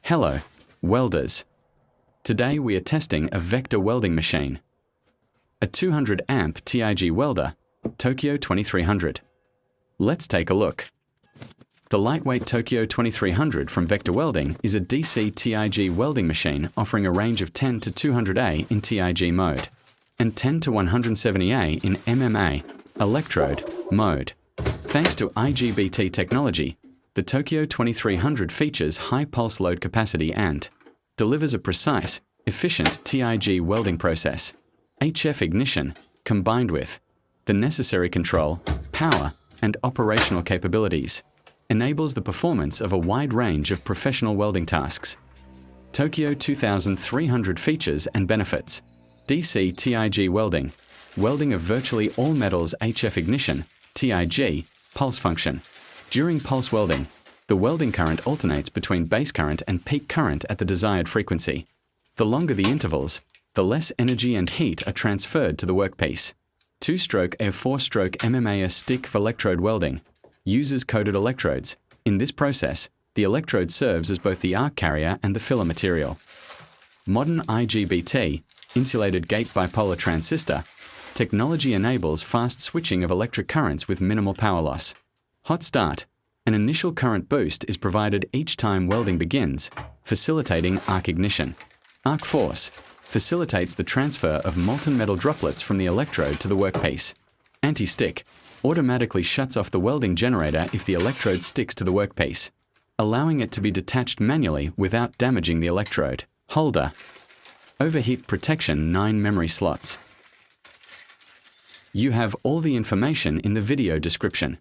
Hello, welders. Today we are testing a vector welding machine. A 200 amp TIG welder, Tokyo 2300. Let's take a look. The lightweight Tokyo 2300 from Vector Welding is a DC TIG welding machine offering a range of 10 to 200A in TIG mode and 10 to 170A in MMA, electrode, mode. Thanks to IGBT technology, the Tokyo 2300 features high pulse load capacity and delivers a precise, efficient TIG welding process. HF ignition, combined with the necessary control, power, and operational capabilities, enables the performance of a wide range of professional welding tasks. Tokyo 2300 features and benefits. DC TIG welding, welding of virtually all metals. HF ignition, TIG, pulse function. During pulse welding, the welding current alternates between base current and peak current at the desired frequency. The longer the intervals, the less energy and heat are transferred to the workpiece. 2-stroke or 4-stroke MMA stick for electrode welding uses coated electrodes. In this process, the electrode serves as both the arc carrier and the filler material. Modern IGBT, insulated gate bipolar transistor, technology enables fast switching of electric currents with minimal power loss. Hot start. An initial current boost is provided each time welding begins, facilitating arc ignition. Arc force facilitates the transfer of molten metal droplets from the electrode to the workpiece. Anti-stick automatically shuts off the welding generator if the electrode sticks to the workpiece, allowing it to be detached manually without damaging the electrode. Holder. Overheat protection. 9 memory slots. You have all the information in the video description.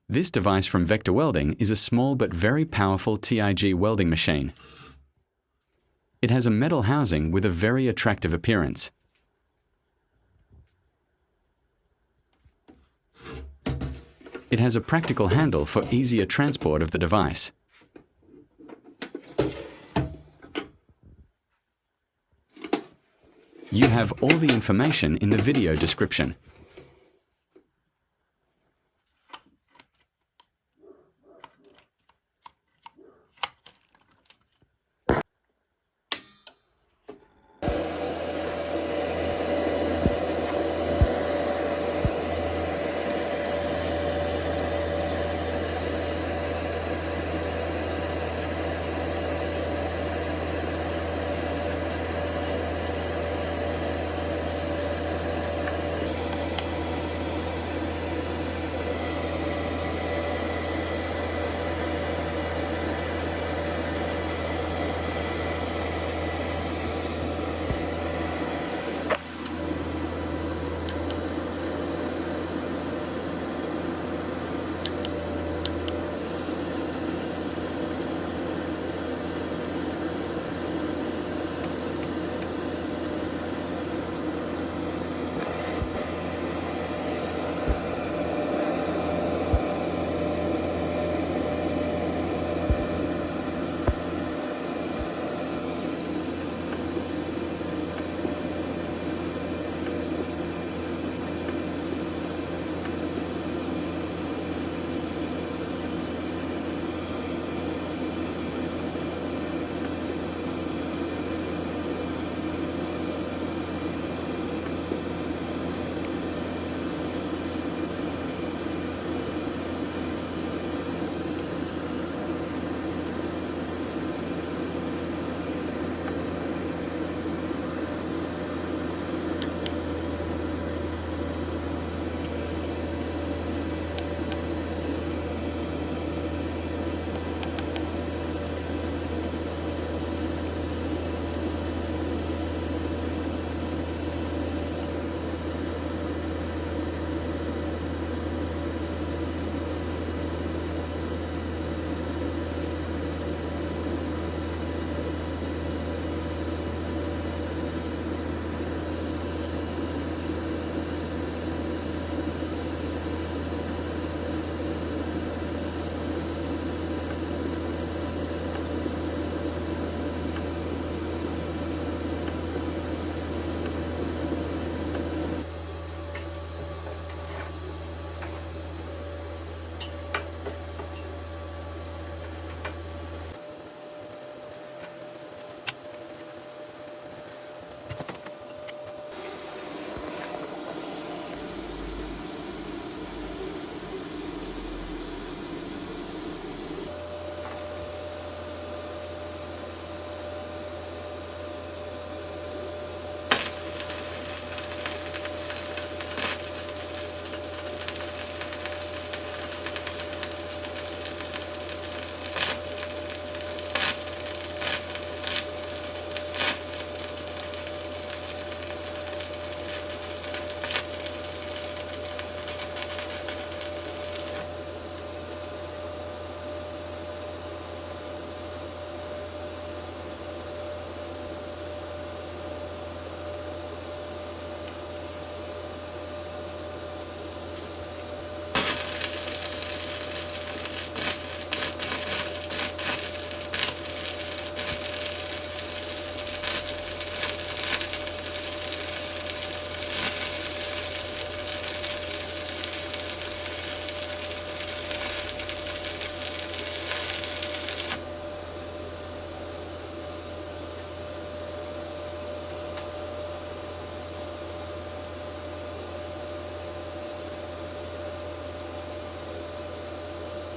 This device from Vector Welding is a small but very powerful TIG welding machine. It has a metal housing with a very attractive appearance. It has a practical handle for easier transport of the device. You have all the information in the video description.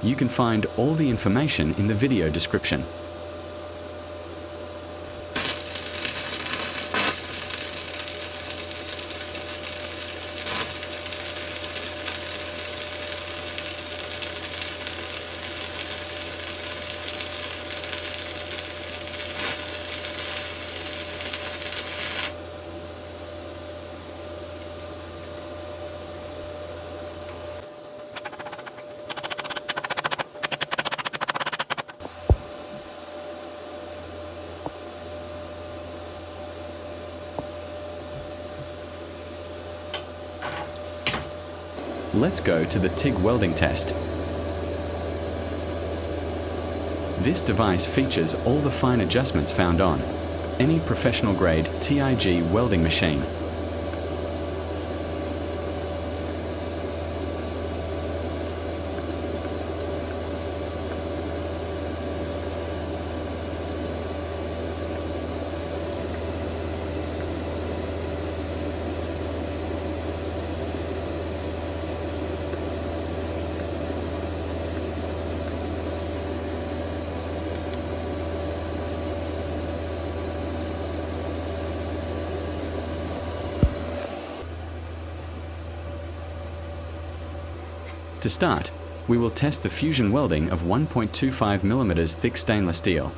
You can find all the information in the video description. Let's go to the TIG welding test. This device features all the fine adjustments found on any professional-grade TIG welding machine. To start, we will test the fusion welding of 1.25 mm thick stainless steel.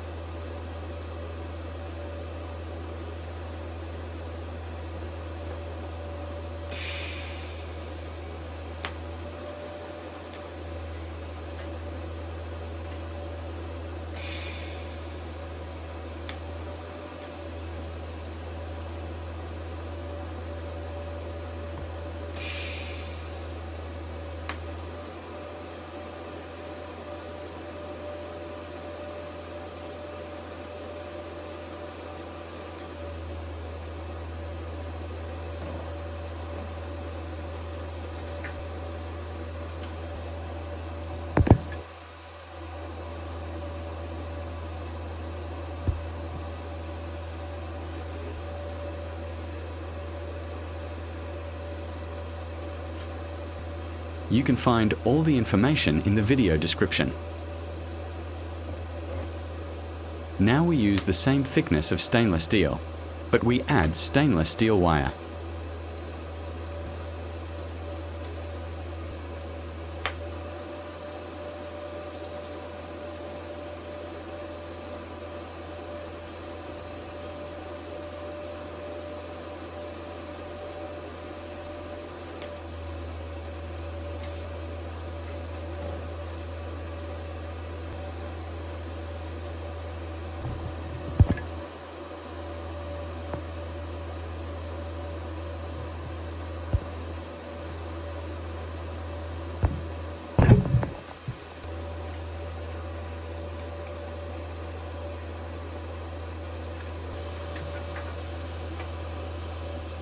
You can find all the information in the video description. Now we use the same thickness of stainless steel, but we add stainless steel wire.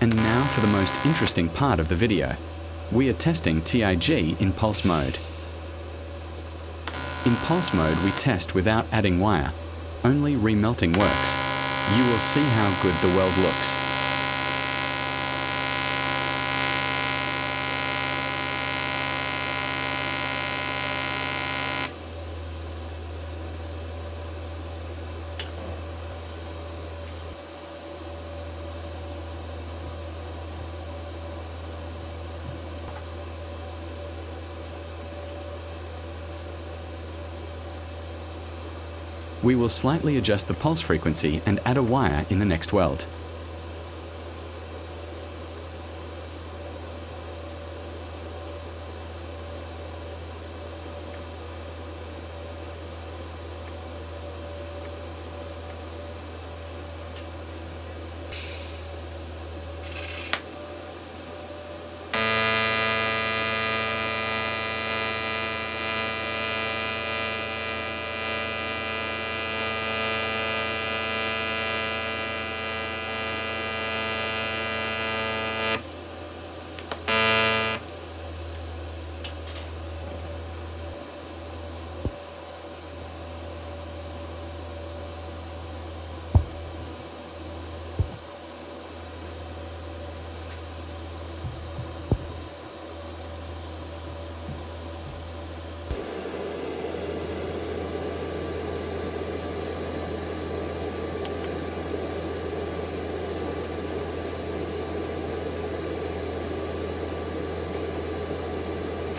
And now for the most interesting part of the video. We are testing TIG in pulse mode. In pulse mode we test without adding wire, only remelting works. You will see how good the weld looks. We will slightly adjust the pulse frequency and add a wire in the next weld.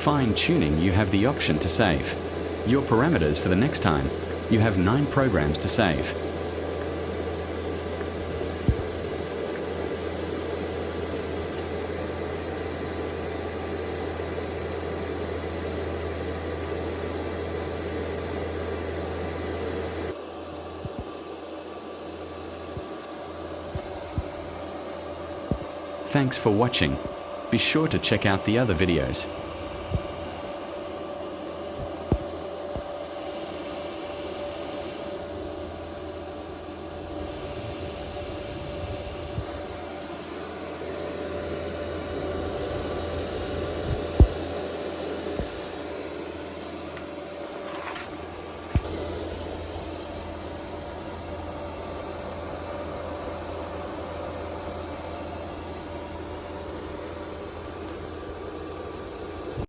Fine-tuning, you have the option to save. Your parameters for the next time, you have 9 programs to save. Thanks for watching. Be sure to check out the other videos.